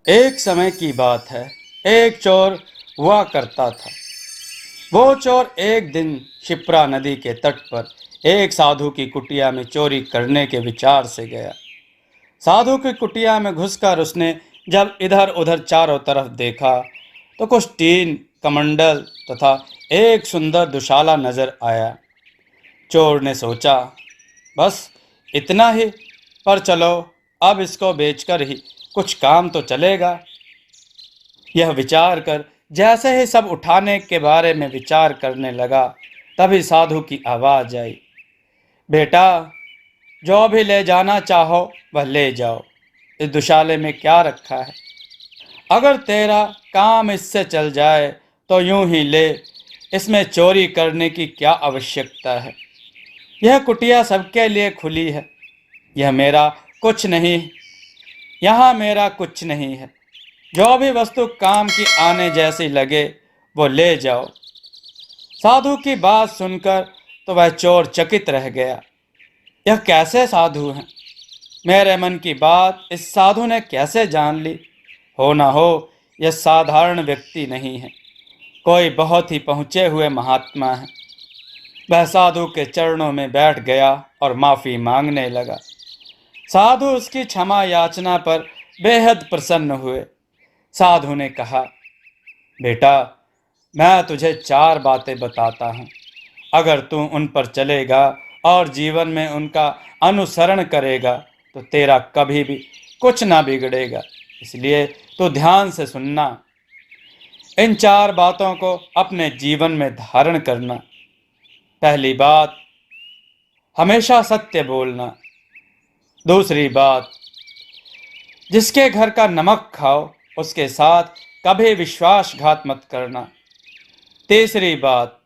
एक समय की बात है। एक चोर हुआ करता था। वो चोर एक दिन शिप्रा नदी के तट पर एक साधु की कुटिया में चोरी करने के विचार से गया। साधु की कुटिया में घुसकर उसने जब इधर उधर चारों तरफ देखा तो कुछ टीन कमंडल तथा एक सुंदर दुशाला नजर आया। चोर ने सोचा, बस इतना ही, पर चलो अब इसको बेचकर ही कुछ काम तो चलेगा। यह विचार कर जैसे ही सब उठाने के बारे में विचार करने लगा, तभी साधु की आवाज आई, बेटा, जो भी ले जाना चाहो वह ले जाओ। इस दुशाले में क्या रखा है? अगर तेरा काम इससे चल जाए तो यूं ही ले, इसमें चोरी करने की क्या आवश्यकता है। यह कुटिया सबके लिए खुली है। यह मेरा कुछ नहीं, यहाँ मेरा कुछ नहीं है। जो भी वस्तु काम की आने जैसी लगे वो ले जाओ। साधु की बात सुनकर तो वह चोर चकित रह गया। यह कैसे साधु हैं? मेरे मन की बात इस साधु ने कैसे जान ली? हो ना हो यह साधारण व्यक्ति नहीं है, कोई बहुत ही पहुँचे हुए महात्मा है। वह साधु के चरणों में बैठ गया और माफ़ी मांगने लगा। साधु उसकी क्षमा याचना पर बेहद प्रसन्न हुए। साधु ने कहा, बेटा, मैं तुझे 4 बातें बताता हूँ। अगर तू उन पर चलेगा और जीवन में उनका अनुसरण करेगा तो तेरा कभी भी कुछ ना बिगड़ेगा। इसलिए तू ध्यान से सुनना। इन 4 बातों को अपने जीवन में धारण करना। पहली बात, हमेशा सत्य बोलना। दूसरी बात, जिसके घर का नमक खाओ उसके साथ कभी विश्वासघात मत करना। तीसरी बात,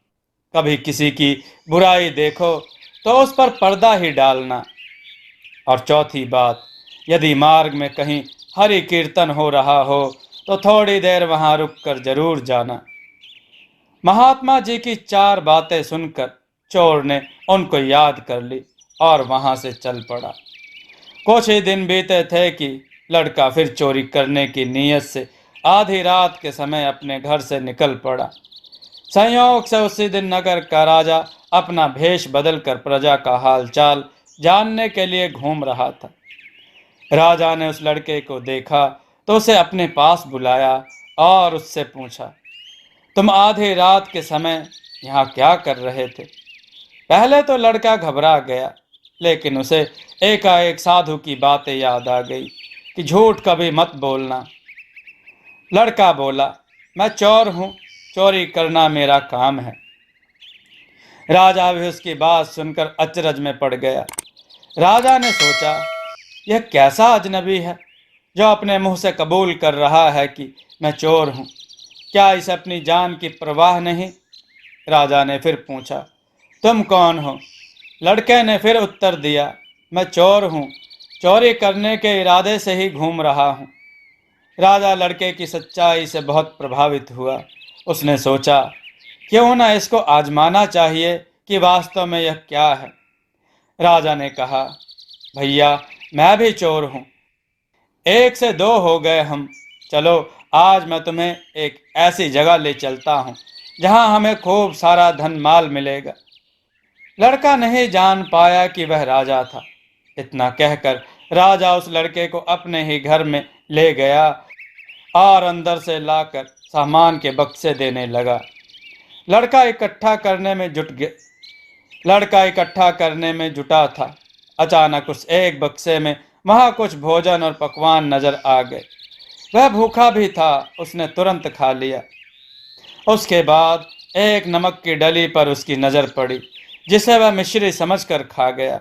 कभी किसी की बुराई देखो तो उस पर पर्दा ही डालना। और चौथी बात, यदि मार्ग में कहीं हरि कीर्तन हो रहा हो तो थोड़ी देर वहां रुक कर जरूर जाना। महात्मा जी की 4 बातें सुनकर चोर ने उनको याद कर ली और वहां से चल पड़ा। कुछ ही दिन बीते थे कि लड़का फिर चोरी करने की नीयत से आधी रात के समय अपने घर से निकल पड़ा। संयोग से उसी दिन नगर का राजा अपना भेष बदलकर प्रजा का हाल चाल जानने के लिए घूम रहा था। राजा ने उस लड़के को देखा तो उसे अपने पास बुलाया और उससे पूछा, तुम आधी रात के समय यहाँ क्या कर रहे थे? पहले तो लड़का घबरा गया, लेकिन उसे एकाएक साधु की बातें याद आ गई कि झूठ कभी मत बोलना। लड़का बोला, मैं चोर हूँ, चोरी करना मेरा काम है। राजा भी उसकी बात सुनकर अचरज में पड़ गया। राजा ने सोचा, यह कैसा अजनबी है जो अपने मुंह से कबूल कर रहा है कि मैं चोर हूँ। क्या इसे अपनी जान की परवाह नहीं? राजा ने फिर पूछा, तुम कौन हो? लड़के ने फिर उत्तर दिया, मैं चोर हूँ, चोरी करने के इरादे से ही घूम रहा हूँ। राजा लड़के की सच्चाई से बहुत प्रभावित हुआ। उसने सोचा, क्यों ना इसको आजमाना चाहिए कि वास्तव में यह क्या है। राजा ने कहा, भैया, मैं भी चोर हूँ, 1 से 2 हो गए हम। चलो आज मैं तुम्हें एक ऐसी जगह ले चलता हूँ जहाँ हमें खूब सारा धन माल मिलेगा। लड़का नहीं जान पाया कि वह राजा था। इतना कहकर राजा उस लड़के को अपने ही घर में ले गया और अंदर से लाकर सामान के बक्से देने लगा। लड़का इकट्ठा करने में जुटा था। अचानक उस एक बक्से में वहां कुछ भोजन और पकवान नजर आ गए। वह भूखा भी था, उसने तुरंत खा लिया। उसके बाद एक नमक की डली पर उसकी नजर पड़ी, जिसे वह मिश्री समझकर खा गया।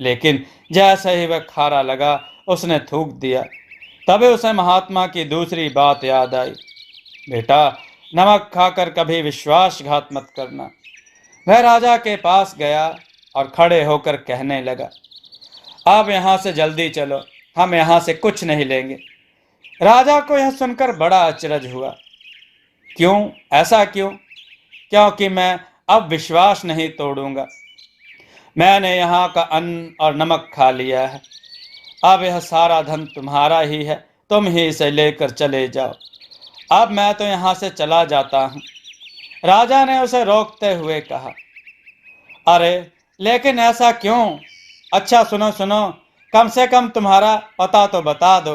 लेकिन जैसे ही वह खारा लगा उसने थूक दिया। तभी उसे महात्मा की दूसरी बात याद आई, बेटा, नमक खाकर कभी विश्वासघात मत करना। वह राजा के पास गया और खड़े होकर कहने लगा, अब यहाँ से जल्दी चलो, हम यहाँ से कुछ नहीं लेंगे। राजा को यह सुनकर बड़ा अचरज हुआ। क्यों? ऐसा क्यों? क्योंकि मैं अब विश्वास नहीं तोड़ूंगा। मैंने यहाँ का अन्न और नमक खा लिया है। अब यह सारा धन तुम्हारा ही है, तुम ही इसे लेकर चले जाओ, अब मैं तो यहाँ से चला जाता हूँ। राजा ने उसे रोकते हुए कहा, अरे लेकिन ऐसा क्यों? अच्छा सुनो सुनो, कम से कम तुम्हारा पता तो बता दो,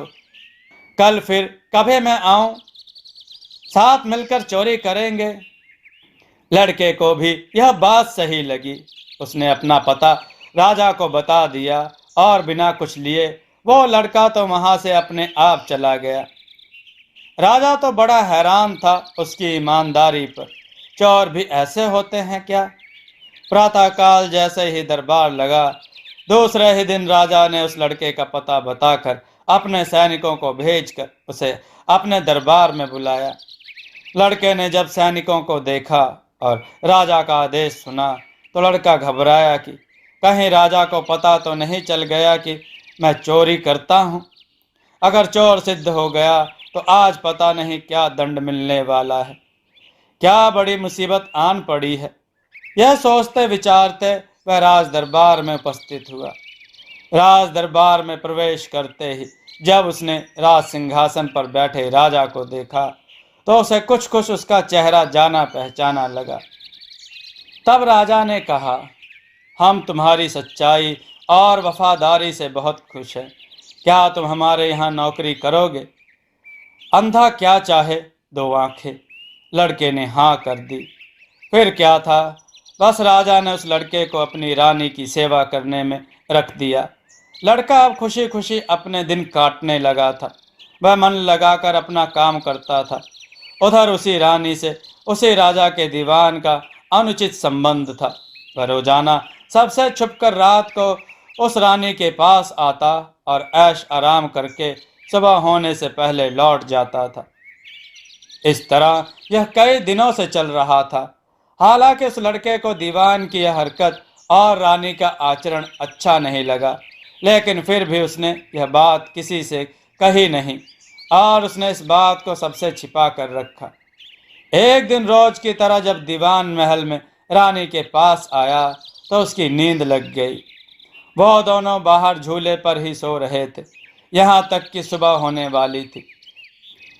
कल फिर कभी मैं आऊं, साथ मिलकर चोरी करेंगे। लड़के को भी यह बात सही लगी। उसने अपना पता राजा को बता दिया और बिना कुछ लिए वो लड़का तो वहां से अपने आप चला गया। राजा तो बड़ा हैरान था उसकी ईमानदारी पर। चोर भी ऐसे होते हैं क्या? प्रातःकाल जैसे ही दरबार लगा, दूसरे ही दिन राजा ने उस लड़के का पता बताकर अपने सैनिकों को भेजकर उसे अपने दरबार में बुलाया। लड़के ने जब सैनिकों को देखा और राजा का आदेश सुना तो लड़का घबराया कि कहीं राजा को पता तो नहीं चल गया कि मैं चोरी करता हूँ। अगर चोर सिद्ध हो गया तो आज पता नहीं क्या दंड मिलने वाला है, क्या बड़ी मुसीबत आन पड़ी है। यह सोचते विचारते वह राज दरबार में उपस्थित हुआ। राज दरबार में प्रवेश करते ही जब उसने राज सिंहासन पर बैठे राजा को देखा तो उसे कुछ कुछ उसका चेहरा जाना पहचाना लगा। तब राजा ने कहा, हम तुम्हारी सच्चाई और वफादारी से बहुत खुश हैं। क्या तुम हमारे यहाँ नौकरी करोगे? अंधा क्या चाहे दो आंखें। लड़के ने हाँ कर दी। फिर क्या था, बस राजा ने उस लड़के को अपनी रानी की सेवा करने में रख दिया। लड़का अब खुशी खुशी अपने दिन काटने लगा था। वह मन लगाकर अपना काम करता था। उधर उसी रानी से उसी राजा के दीवान का अनुचित संबंध था। वह रोजाना सबसे छुपकर रात को उस रानी के पास आता और ऐश आराम करके सुबह होने से पहले लौट जाता था। इस तरह यह कई दिनों से चल रहा था। हालांकि उस लड़के को दीवान की यह हरकत और रानी का आचरण अच्छा नहीं लगा, लेकिन फिर भी उसने यह बात किसी से कही नहीं और उसने इस बात को सबसे छिपा कर रखा। एक दिन रोज की तरह जब दीवान महल में रानी के पास आया तो उसकी नींद लग गई। वो दोनों बाहर झूले पर ही सो रहे थे, यहाँ तक कि सुबह होने वाली थी।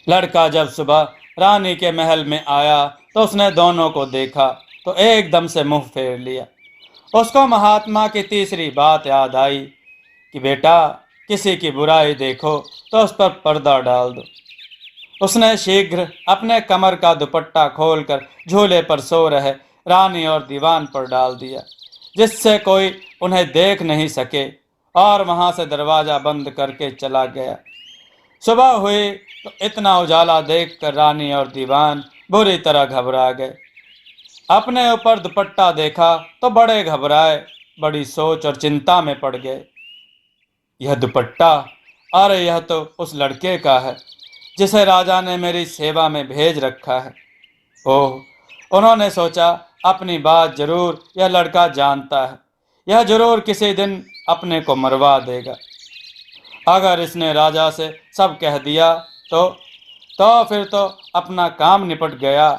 लड़का जब सुबह रानी के महल में आया तो उसने दोनों को देखा तो एकदम से मुंह फेर लिया। उसको महात्मा की तीसरी बात याद आई कि बेटा, किसी की बुराई देखो तो उस पर पर्दा डाल दो। उसने शीघ्र अपने कमर का दुपट्टा खोलकर झूले पर सो रहे रानी और दीवान पर डाल दिया, जिससे कोई उन्हें देख नहीं सके, और वहां से दरवाजा बंद करके चला गया। सुबह हुई तो इतना उजाला देखकर रानी और दीवान बुरी तरह घबरा गए। अपने ऊपर दुपट्टा देखा तो बड़े घबराए, बड़ी सोच और चिंता में पड़ गए। यह दुपट्टा, अरे यह तो उस लड़के का है जिसे राजा ने मेरी सेवा में भेज रखा है। ओह, उन्होंने सोचा अपनी बात जरूर यह लड़का जानता है, यह जरूर किसी दिन अपने को मरवा देगा। अगर इसने राजा से सब कह दिया तो फिर तो अपना काम निपट गया।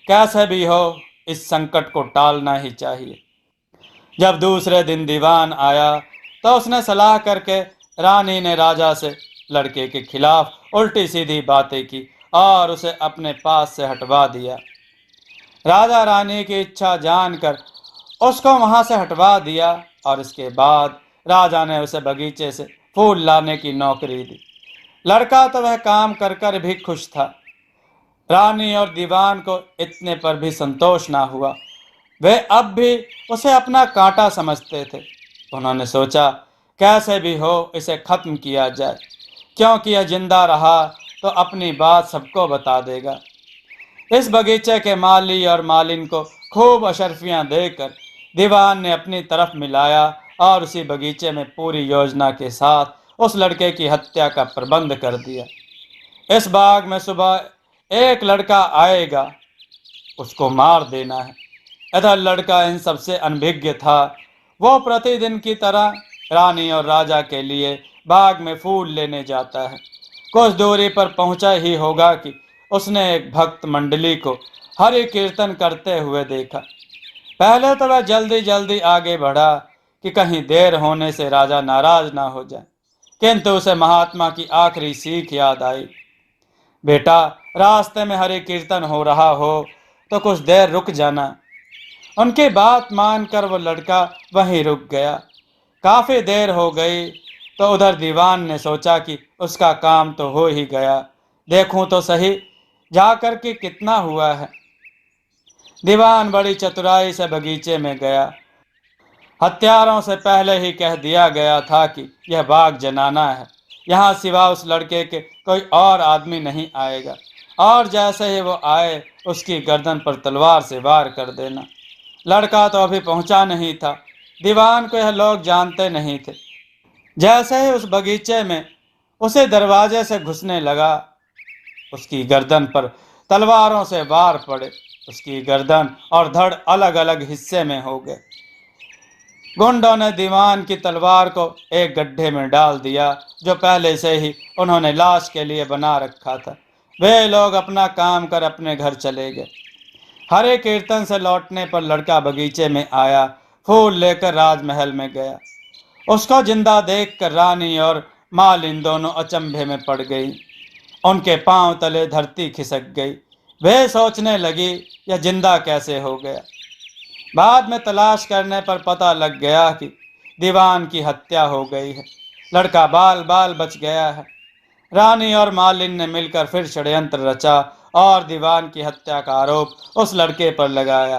कैसे भी हो इस संकट को टालना ही चाहिए। जब दूसरे दिन दीवान आया तो उसने सलाह करके रानी ने राजा से लड़के के खिलाफ उल्टी सीधी बातें की और उसे अपने पास से हटवा दिया। राजा रानी की इच्छा जानकर उसको वहां से हटवा दिया और इसके बाद राजा ने उसे बगीचे से फूल लाने की नौकरी दी। लड़का तो वह काम कर कर भी खुश था। रानी और दीवान को इतने पर भी संतोष ना हुआ। वे अब भी उसे अपना कांटा समझते थे। उन्होंने सोचा कैसे भी हो इसे खत्म किया जाए, क्योंकि यह जिंदा रहा तो अपनी बात सबको बता देगा। इस बगीचे के माली और मालिन को खूब अशर्फियां देकर दीवान ने अपनी तरफ मिलाया और उसी बगीचे में पूरी योजना के साथ उस लड़के की हत्या का प्रबंध कर दिया। इस बाग में सुबह एक लड़का आएगा, उसको मार देना है। इधर लड़का इन सबसे अनभिज्ञ था। वो प्रतिदिन की तरह रानी और राजा के लिए बाग में फूल लेने जाता है। कुछ दूरी पर पहुंचा ही होगा कि उसने एक भक्त मंडली को हरि कीर्तन करते हुए देखा। पहले तो वह जल्दी जल्दी आगे बढ़ा कि कहीं देर होने से राजा नाराज ना हो जाए, किंतु उसे महात्मा की आखिरी सीख याद आई। बेटा, रास्ते में हरि कीर्तन हो रहा हो तो कुछ देर रुक जाना। उनकी बात मानकर वो लड़का वहीं रुक गया। काफी देर हो गई तो उधर दीवान ने सोचा कि उसका काम तो हो ही गया, देखूं तो सही जाकर के कितना हुआ है। दीवान बड़ी चतुराई से बगीचे में गया। हत्यारों से पहले ही कह दिया गया था कि यह बाग जनाना है, यहाँ सिवा उस लड़के के कोई और आदमी नहीं आएगा, और जैसे ही वो आए उसकी गर्दन पर तलवार से वार कर देना। लड़का तो अभी पहुंचा नहीं था, दीवान को यह लोग जानते नहीं थे। जैसे ही उस बगीचे में उसे दरवाजे से घुसने लगा, उसकी गर्दन पर तलवारों से वार पड़े। उसकी गर्दन और धड़ अलग अलग हिस्से में हो गए। गुंडों ने दीवान की तलवार को एक गड्ढे में डाल दिया जो पहले से ही उन्होंने लाश के लिए बना रखा था। वे लोग अपना काम कर अपने घर चले गए। हरे कीर्तन से लौटने पर लड़का बगीचे में आया, फूल लेकर राजमहल में गया। उसको जिंदा देखकर रानी और मालिन दोनों अचंभे में पड़ गई। उनके पांव तले धरती खिसक गई। वे सोचने लगी, यह जिंदा कैसे हो गया। बाद में तलाश करने पर पता लग गया कि दीवान की हत्या हो गई है। लड़का बाल बाल बच गया है। रानी और मालिन ने मिलकर फिर षड्यंत्र रचा और दीवान की हत्या का आरोप उस लड़के पर लगाया।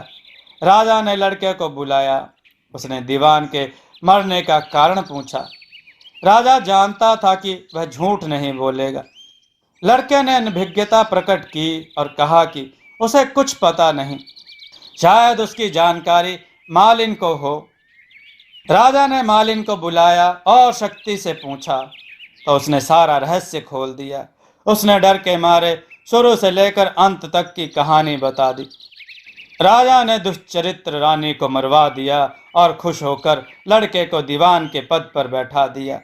राजा ने लड़के को बुलाया। उसने दीवान के मरने का कारण पूछा। राजा जानता था कि वह झूठ नहीं बोलेगा। लड़के ने अनभिज्ञता प्रकट की और कहा कि उसे कुछ पता नहीं, शायद उसकी जानकारी मालिन को हो। राजा ने मालिन को बुलाया और शक्ति से पूछा तो उसने सारा रहस्य खोल दिया। उसने डर के मारे शुरू से लेकर अंत तक की कहानी बता दी। राजा ने दुष्चरित्र रानी को मरवा दिया और खुश होकर लड़के को दीवान के पद पर बैठा दिया।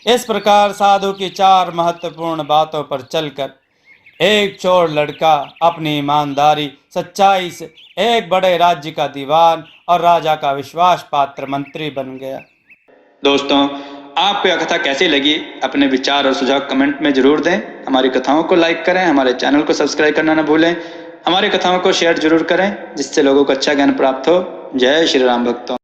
इस प्रकार साधु की 4 महत्वपूर्ण बातों पर चलकर एक चोर लड़का अपनी ईमानदारी सच्चाई से एक बड़े राज्य का दीवान और राजा का विश्वास पात्र मंत्री बन गया। दोस्तों, आपको यह कथा कैसी लगी? अपने विचार और सुझाव कमेंट में जरूर दें। हमारी कथाओं को लाइक करें, हमारे चैनल को सब्सक्राइब करना न भूलें। हमारी कथाओं को शेयर जरूर करें जिससे लोगों को अच्छा ज्ञान प्राप्त हो। जय श्री राम भक्तों।